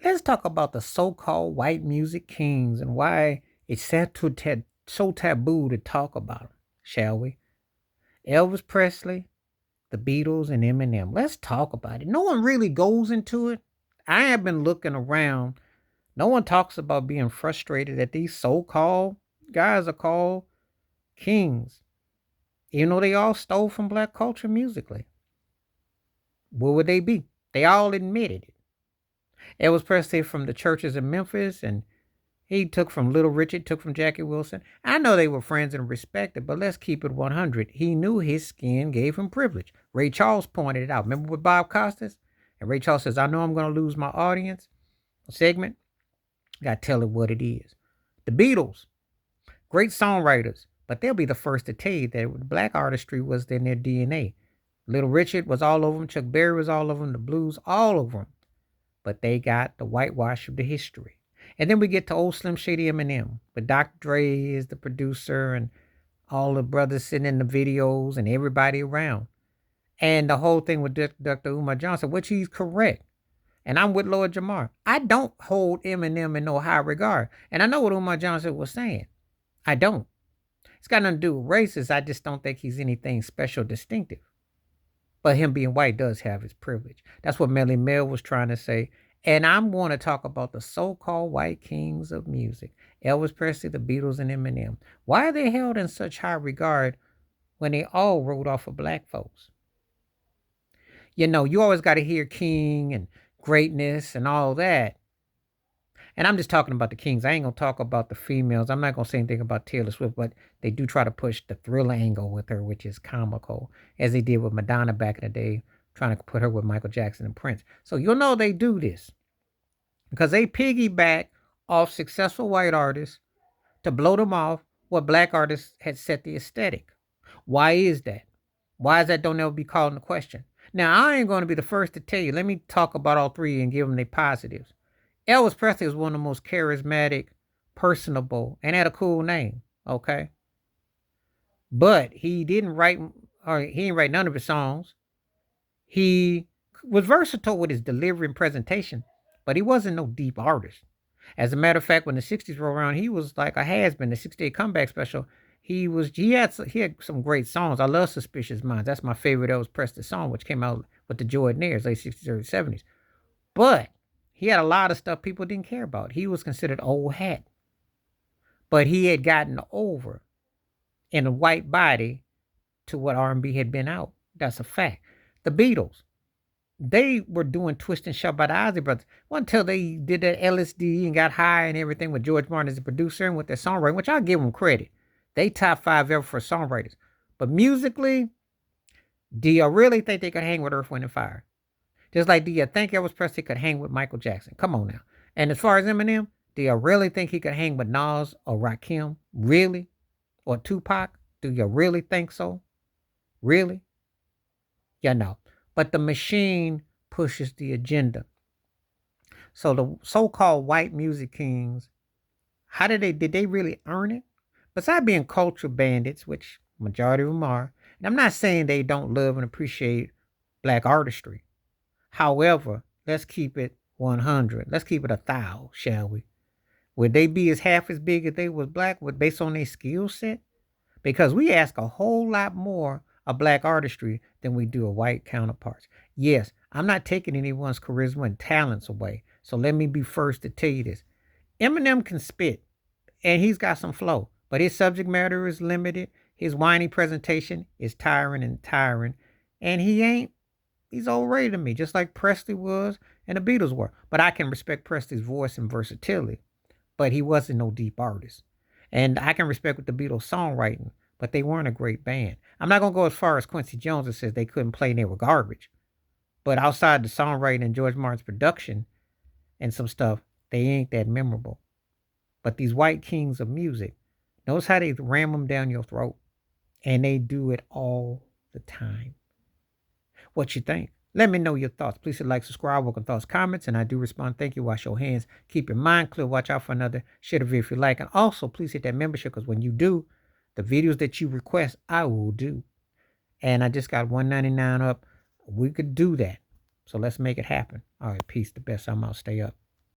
Let's talk about the so-called white music kings and why it's so taboo to talk about them, shall we? Elvis Presley, the Beatles, and Eminem. Let's talk about it. No one really goes into it. I have been looking around. No one talks about being frustrated that these so-called guys are called kings. Even though they all stole from black culture musically. Where would they be? They all admitted it. Elvis Presley from the churches in Memphis, and he took from Little Richard, took from Jackie Wilson. I know they were friends and respected, but let's keep it 100. He knew his skin gave him privilege. Ray Charles pointed it out. Remember with Bob Costas? And Ray Charles says, I know I'm going to lose my audience segment. Got to tell it what it is. The Beatles, great songwriters, but they'll be the first to tell you that black artistry was in their DNA. Little Richard was all over them. Chuck Berry was all over them. The blues, all over them. But they got the whitewash of the history. And then we get to old Slim Shady Eminem, but Dr. Dre is the producer and all the brothers sitting in the videos and everybody around. And the whole thing with Dr. Umar Johnson, which he's correct. And I'm with Lord Jamar. I don't hold Eminem in no high regard. And I know what Umar Johnson was saying. I don't. It's got nothing to do with races. I just don't think he's anything special, distinctive. But him being white does have his privilege. That's what Melly Mel was trying to say. And I'm going to talk about the so-called white kings of music. Elvis Presley, the Beatles, and Eminem. Why are they held in such high regard when they all wrote off of black folks? You know, you always got to hear king and greatness and all that. And I'm just talking about the kings. I ain't going to talk about the females. I'm not going to say anything about Taylor Swift, but they do try to push the thriller angle with her, which is comical, as they did with Madonna back in the day, trying to put her with Michael Jackson and Prince. So you'll know they do this because they piggyback off successful white artists to blow them off what black artists had set the aesthetic. Why is that? Why is that don't ever be called into question? Now, I ain't going to be the first to tell you. Let me talk about all three and give them their positives. Elvis Presley was one of the most charismatic, personable, and had a cool name. Okay, but he didn't write, or he didn't write none of his songs. He was versatile with his delivery and presentation, but he wasn't no deep artist. As a matter of fact, when the '60s rolled around, he was like a has-been. The '68 comeback special, he had some great songs. I love Suspicious Minds. That's my favorite Elvis Presley song, which came out with the Jordanaires, late '60s, early '70s. But he had a lot of stuff people didn't care about. He was considered old hat, but he had gotten over in a white body to what R&B had been out. That's a fact. The Beatles, they were doing Twist and Shout by the Ozzy Brothers. Well, until they did that LSD and got high and everything with George Martin as the producer and with their songwriting, which I'll give them credit. They top five ever for songwriters. But musically, do you really think they could hang with Earth, Wind, and Fire? Just like, do you think Elvis Presley could hang with Michael Jackson? Come on now. And as far as Eminem, do you really think he could hang with Nas or Rakim? Really? Or Tupac? Do you really think so? Really? You know. But the machine pushes the agenda. So the so-called white music kings, did they really earn it? Besides being culture bandits, which majority of them are, and I'm not saying they don't love and appreciate black artistry. However, let's keep it 100. Let's keep it 1,000, shall we? Would they be as half as big if they was black based on their skill set? Because we ask a whole lot more of black artistry than we do of white counterparts. Yes, I'm not taking anyone's charisma and talents away. So let me be first to tell you this. Eminem can spit and he's got some flow, but his subject matter is limited. His whiny presentation is tiring, and he's overrated to me, just like Presley was and the Beatles were. But I can respect Presley's voice and versatility, but he wasn't no deep artist. And I can respect with the Beatles songwriting, but they weren't a great band. I'm not gonna go as far as Quincy Jones that says they couldn't play and they were garbage. But outside the songwriting and George Martin's production and some stuff, they ain't that memorable. But these white kings of music, notice how they ram them down your throat. And they do it all the time. What you think? Let me know your thoughts. Please hit like, subscribe, welcome thoughts, comments, and I do respond. Thank you. Wash your hands. Keep your mind clear. Watch out for another. Share the video if you like. And also, please hit that membership because when you do, the videos that you request, I will do. And I just got $1.99 up. We could do that. So let's make it happen. All right. Peace. The best. I'm out. Stay up.